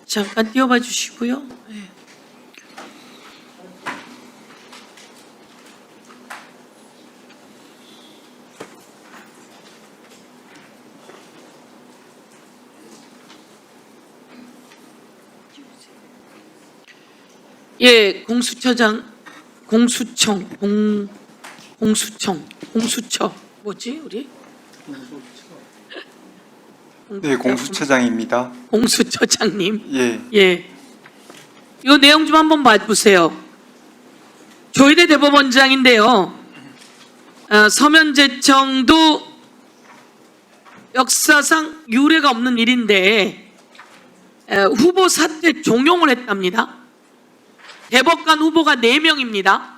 잠깐 띄워봐 주시고요. 네. 예, 공수처 뭐지 우리? 네, 공수처장입니다. 공수처장님. 예, 예. 이 내용 좀 한번 봐보세요. 조희대 대법원장인데요. 서면제청도 역사상 유례가 없는 일인데 후보 사퇴 종용을 했답니다. 대법관 후보가 4명입니다.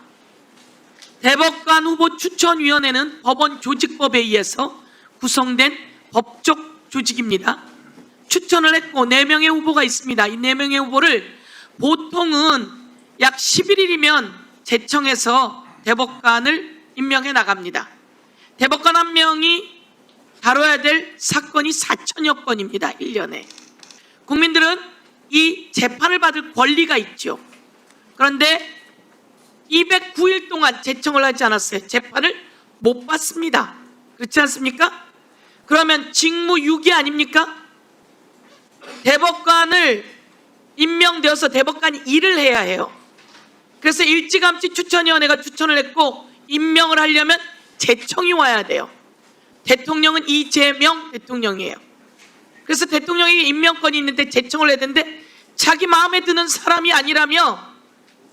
대법관 후보 추천위원회는 법원 조직법에 의해서 구성된 법적 조직입니다. 추천을 했고 4명의 후보가 있습니다. 이 4명의 후보를 보통은 약 11일이면 제청에서 대법관을 임명해 나갑니다. 대법관 한 명이 다뤄야 될 사건이 4천여 건입니다. 1년에. 국민들은 이 재판을 받을 권리가 있죠. 그런데 209일 동안 제청을 하지 않았어요. 재판을 못 받습니다. 그렇지 않습니까? 그러면 직무유기 아닙니까? 대법관을 임명되어서 대법관이 일을 해야 해요. 그래서 일찌감치 추천위원회가 추천을 했고 임명을 하려면 제청이 와야 돼요. 대통령은 이재명 대통령이에요. 그래서 대통령에게 임명권이 있는데 제청을 해야 되는데 자기 마음에 드는 사람이 아니라면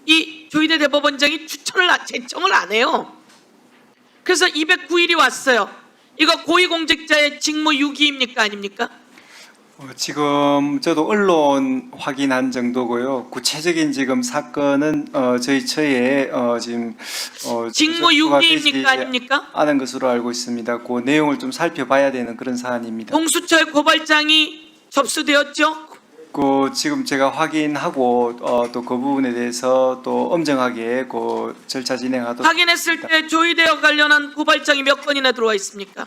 이 조희대 대법원장이 제청을 안 해요. 그래서 209일이 왔어요. 이거 고위공직자의 직무유기입니까 아닙니까? 지금 저도 언론 확인한 정도고요. 구체적인 지금 사건은 저희 처에 지금 직무유기입니까 아닙니까? 않은 것으로 알고 있습니다. 그 내용을 좀 살펴봐야 되는 그런 사안입니다. 공수처의 고발장이 접수되었죠? 지금 제가 확인하고 또 그 부분에 대해서 또 엄정하게 그 절차 진행하도록. 확인했을 때 조희대와 관련한 고발장이 몇 건이나 들어와 있습니까?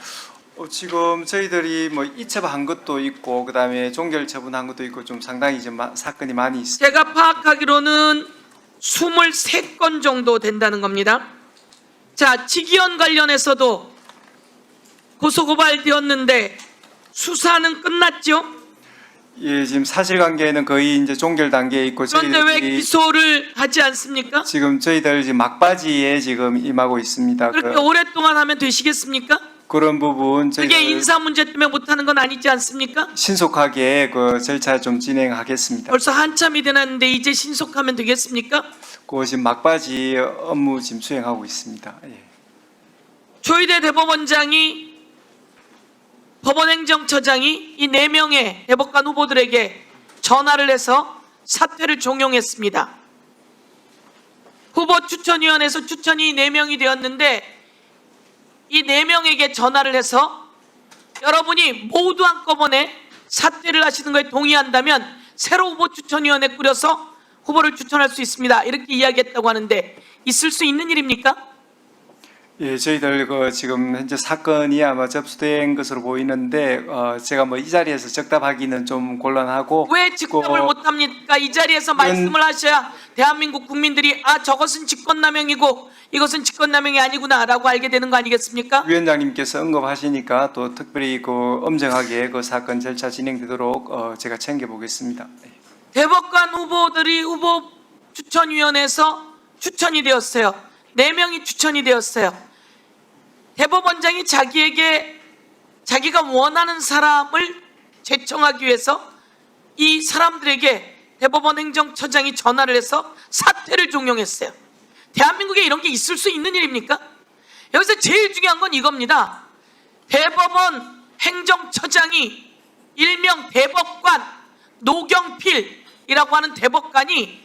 지금 저희들이 뭐 이첩한 것도 있고 그다음에 종결 처분한 것도 있고 좀 상당히 좀 사건이 많이 있습니다. 제가 파악하기로는 23건 정도 된다는 겁니다. 자, 직위원 관련해서도 고소고발되었는데 수사는 끝났죠? 예, 지금 사실관계는 거의 이제 종결 단계에 있고 그런데 왜 기소를 하지 않습니까? 지금 저희들 지금 막바지에 지금 임하고 있습니다. 그렇게 오랫동안 하면 되시겠습니까? 그런 부분 그게 저희들 인사 문제 때문에 못하는 건 아니지 않습니까? 신속하게 그 절차 좀 진행하겠습니다. 벌써 한참이 지났는데 이제 신속하면 되겠습니까? 지금 막바지 업무 지금 수행하고 있습니다. 예. 조희대 대법원장이 법원행정처장이 이 4명의 대법관 후보들에게 전화를 해서 사퇴를 종용했습니다. 후보 추천위원회에서 추천이 4명이 되었는데 이 4명에게 전화를 해서 여러분이 모두 한꺼번에 사퇴를 하시는 거에 동의한다면 새로 후보 추천위원회 꾸려서 후보를 추천할 수 있습니다. 이렇게 이야기했다고 하는데 있을 수 있는 일입니까? 예, 저희들 지금 현재 사건이 아마 접수된 것으로 보이는데 제가 뭐 이 자리에서 적답하기는 좀 곤란하고. 왜 직답을 못합니까? 이 자리에서 말씀을 하셔야 대한민국 국민들이 저것은 직권남용이고 이것은 직권남용이 아니구나 라고 알게 되는 거 아니겠습니까? 위원장님께서 언급하시니까 또 특별히 엄정하게 그 사건 절차 진행되도록 제가 챙겨보겠습니다. 대법관 후보들이 후보 추천위원회에서 추천이 되었어요. 4명이 추천이 되었어요. 대법원장이 자기가 원하는 사람을 제청하기 위해서 이 사람들에게 대법원 행정처장이 전화를 해서 사퇴를 종용했어요. 대한민국에 이런 게 있을 수 있는 일입니까? 여기서 제일 중요한 건 이겁니다. 대법원 행정처장이 일명 대법관 노경필이라고 하는 대법관이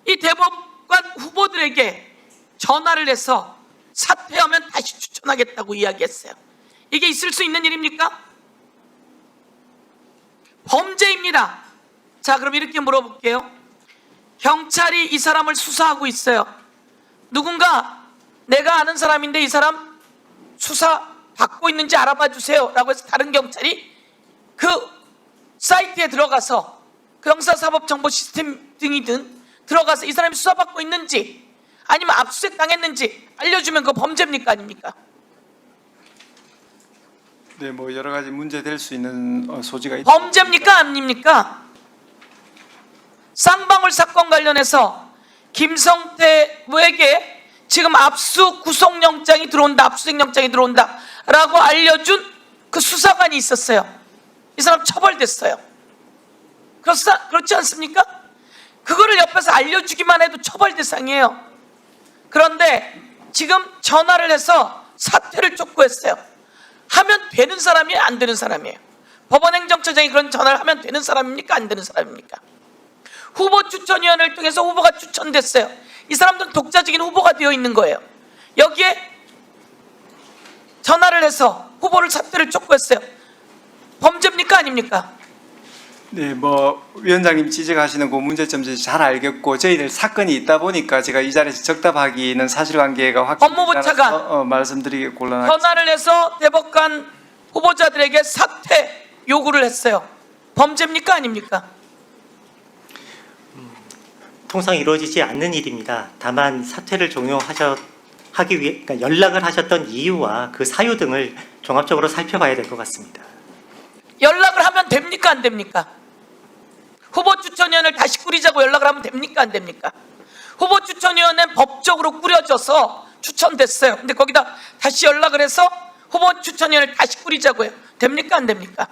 이 대법관 후보들에게 전화를 해서 사퇴하면 다시 추천하겠다고 이야기했어요. 이게 있을 수 있는 일입니까? 범죄입니다. 자, 그럼 이렇게 물어볼게요. 경찰이 이 사람을 수사하고 있어요. 누군가 내가 아는 사람인데 이 사람 수사 받고 있는지 알아봐 주세요 라고 해서 다른 경찰이 그 사이트에 들어가서 그 형사사법정보 시스템 등이든 들어가서 이 사람이 수사받고 있는지 아니면 압수수색 당했는지 알려주면 그거 범죄입니까 아닙니까? 네, 뭐 여러 가지 문제 될 수 있는 소지가 있다. 범죄입니까 아닙니까? 쌍방울 사건 관련해서 김성태에게 지금 압수 구속영장이 들어온다, 압수수색영장이 들어온다 라고 알려준 그 수사관이 있었어요. 이 사람 처벌됐어요. 그렇지 않습니까? 그거를 옆에서 알려주기만 해도 처벌 대상이에요. 그런데 지금 전화를 해서 사퇴를 촉구했어요. 하면 되는 사람이에요, 안 되는 사람이에요? 법원행정처장이 그런 전화를 하면 되는 사람입니까, 안 되는 사람입니까? 후보 추천위원회를 통해서 후보가 추천됐어요. 이 사람들은 독자적인 후보가 되어 있는 거예요. 여기에 전화를 해서 후보를 사퇴를 촉구했어요. 범죄입니까 아닙니까? 네, 뭐 위원장님 지적하시는 그 문제점 잘 알겠고 저희들 사건이 있다 보니까 제가 이 자리에서 적답하기는 사실관계가 확실히 법무부 차관 말씀드리기 곤란하죠. 전화를 해서 대법관 후보자들에게 사퇴 요구를 했어요. 범죄입니까 아닙니까? 통상 이루어지지 않는 일입니다. 다만 사퇴를 종용하기 위해 그러니까 연락을 하셨던 이유와 그 사유 등을 종합적으로 살펴봐야 될 것 같습니다. 연락을 하면 됩니까 안 됩니까? 후보 추천위원회를 다시 꾸리자고 연락을 하면 됩니까 안 됩니까? 후보 추천위원회는 법적으로 꾸려져서 추천됐어요. 근데 거기다 다시 연락을 해서 후보 추천위원회를 다시 꾸리자고요. 됩니까 안 됩니까?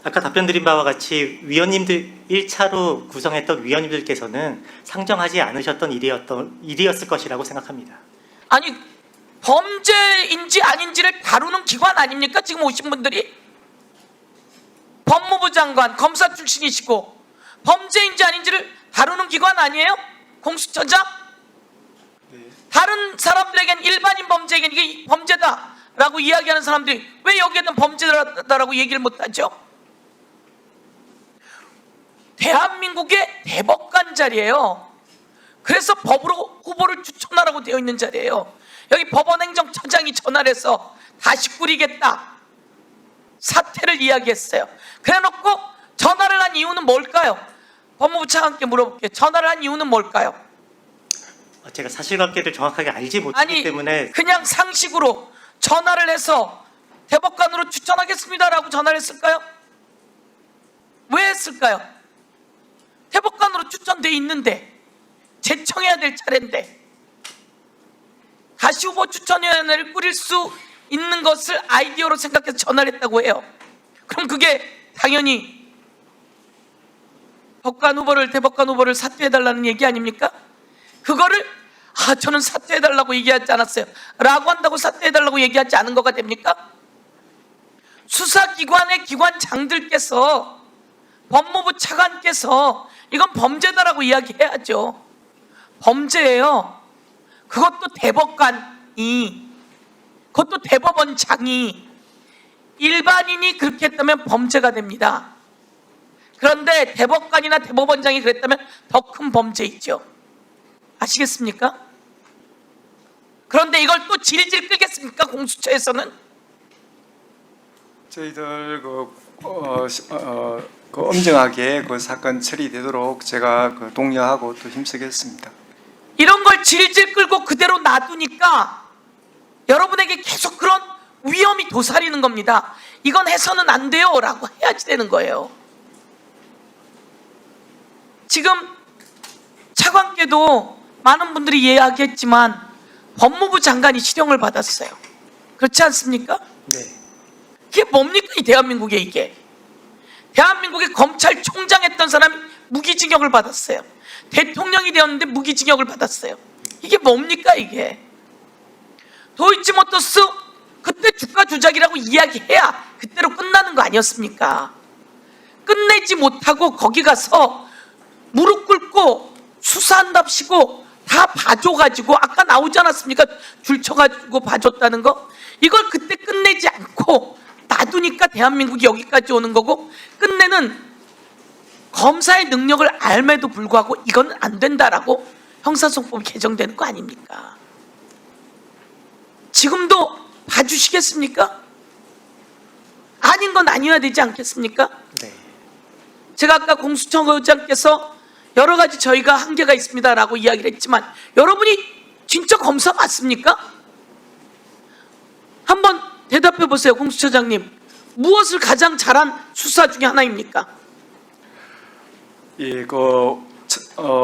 아까 답변드린 바와 같이 위원님들 1차로 구성했던 위원님들께서는 상정하지 않으셨던 일이었을 것이라고 생각합니다. 아니 범죄인지 아닌지를 다루는 기관 아닙니까? 지금 오신 분들이 법무부 장관, 검사 출신이시고 범죄인지 아닌지를 다루는 기관 아니에요? 공수처장? 다른 사람들에겐 일반인 범죄에겐 이게 범죄다라고 이야기하는 사람들이 왜 여기에는 범죄다라고 얘기를 못하죠? 대한민국의 대법관 자리예요. 그래서 법으로 후보를 추천하라고 되어 있는 자리예요. 여기 법원행정처장이 전화를 해서 다시 꾸리겠다 사퇴를 이야기했어요. 그래놓고 전화를 한 이유는 뭘까요? 법무부 차관께 물어볼게요. 전화를 한 이유는 뭘까요? 제가 사실관계를 정확하게 알지 못하기 아니 때문에 그냥 상식으로 전화를 해서 대법관으로 추천하겠습니다라고 전화를 했을까요? 왜 했을까요? 대법관으로 추천돼 있는데 제청해야 될 차례인데 다시 후보 추천위원회를 꾸릴 수 있는 것을 아이디어로 생각해서 전화를 했다고 해요. 그럼 그게 당연히 대법관 후보를 사퇴해달라는 얘기 아닙니까? 그거를 저는 사퇴해달라고 얘기하지 않았어요 라고 한다고 사퇴해달라고 얘기하지 않은 거가 됩니까? 수사기관의 기관장들께서 법무부 차관께서 이건 범죄다라고 이야기해야죠. 범죄예요. 그것도 그것도 대법원장이 일반인이 그렇게 했다면 범죄가 됩니다. 그런데 대법관이나 대법원장이 그랬다면 더 큰 범죄이죠. 아시겠습니까? 그런데 이걸 또 질질 끌겠습니까? 공수처에서는? 저희들 엄정하게 그 사건 처리되도록 제가 독려하고 또 힘쓰겠습니다. 이런 걸 질질 끌고 그대로 놔두니까 여러분에게 계속 그런 위험이 도사리는 겁니다. 이건 해서는 안 돼요 라고 해야지 되는 거예요. 지금 차관께도 많은 분들이 이야기했지만 법무부 장관이 실형을 받았어요. 그렇지 않습니까? 네. 이게 뭡니까 이 대한민국에 이게. 대한민국의 검찰총장 했던 사람이 무기징역을 받았어요. 대통령이 되었는데 무기징역을 받았어요. 이게 뭡니까 이게. 도이치모터스 그때 주가 조작이라고 이야기해야 그때로 끝나는 거 아니었습니까? 끝내지 못하고 거기 가서 무릎 꿇고 수사한답시고 다 봐줘가지고 아까 나오지 않았습니까? 줄 쳐가지고 봐줬다는 거. 이걸 그때 끝내지 않고 놔두니까 대한민국이 여기까지 오는 거고, 끝내는 검사의 능력을 알매도 불구하고 이건 안 된다라고 형사소송법이 개정되는 거 아닙니까? 지금도 봐주시겠습니까? 아닌 건 아니어야 되지 않겠습니까? 네. 제가 아까 공수처 의장께서 여러 가지 저희가 한계가 있습니다라고 이야기를 했지만 여러분이 진짜 검사 맞습니까? 한번 대답해 보세요, 공수처장님. 무엇을 가장 잘한 수사 중에 하나입니까? 예,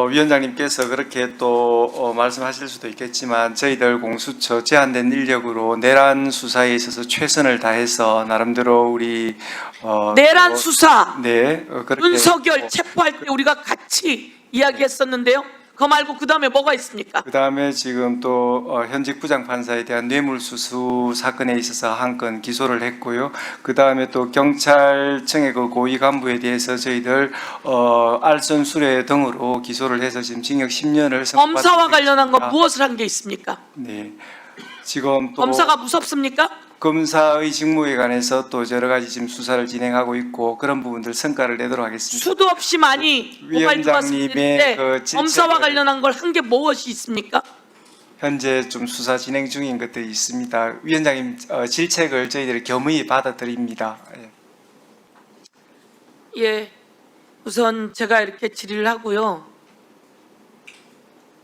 위원장님께서 그렇게 또 말씀하실 수도 있겠지만 저희들 공수처 제한된 인력으로 내란 수사에 있어서 최선을 다해서 나름대로 우리 내란 수사, 네, 그렇게 윤석열 체포할 때 우리가 같이 이야기했었는데요. 그거 말고 그 다음에 뭐가 있습니까? 그다음에 지금 또 현직 부장판사에 대한 뇌물수수 사건에 있어서 한 건 기소를 했고요. 그다음에 또 경찰청의 그 고위 간부에 대해서 저희들 알선 수뢰 등으로 기소를 해서 지금 징역 10년을 검사와 관련한 거 무엇을 한 게 있습니까? 네, 지금 또 검사가 무섭습니까? 검사의 직무에 관해서 또 여러 가지 지금 수사를 진행하고 있고 그런 부분들 성과를 내도록 하겠습니다. 수도 없이 많이 고발 들어왔을 때 그 검사와 질책을- 관련한 걸 한 게 무엇이 있습니까? 현재 좀 수사 진행 중인 것들이 있습니다. 위원장님 질책을 저희들이 겸허히 받아들입니다. 예. 예, 우선 제가 이렇게 질의를 하고요.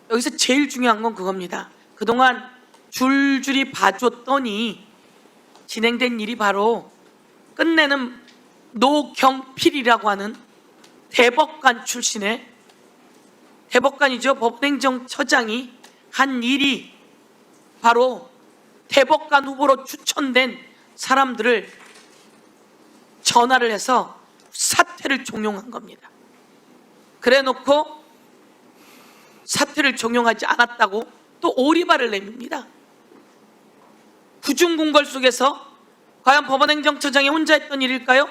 여기서 제일 중요한 건 그겁니다. 그동안 줄줄이 봐줬더니 진행된 일이 바로 끝내는 노경필이라고 하는 대법관 출신의 대법관이죠. 법행정처장이 한 일이 바로 대법관 후보로 추천된 사람들을 전화를 해서 사퇴를 종용한 겁니다. 그래 놓고 사퇴를 종용하지 않았다고 또 오리발을 내밉니다. 구중궁궐 속에서 과연 법원행정처장이 혼자 했던 일일까요?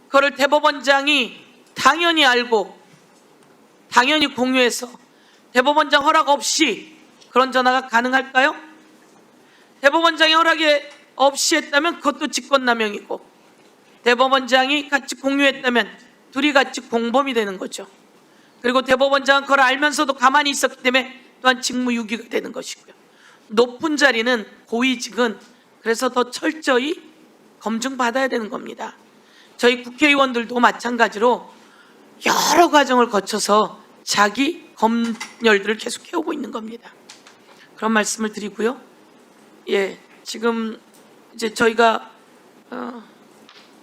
그거를 대법원장이 당연히 알고 당연히 공유해서 대법원장 허락 없이 그런 전화가 가능할까요? 대법원장이 허락이 없이 했다면 그것도 직권남용이고 대법원장이 같이 공유했다면 둘이 같이 공범이 되는 거죠. 그리고 대법원장은 그걸 알면서도 가만히 있었기 때문에 또한 직무유기가 되는 것이고요. 높은 자리는 고위직은 그래서 더 철저히 검증받아야 되는 겁니다. 저희 국회의원들도 마찬가지로 여러 과정을 거쳐서 자기 검열들을 계속 해오고 있는 겁니다. 그런 말씀을 드리고요. 예, 지금 이제 저희가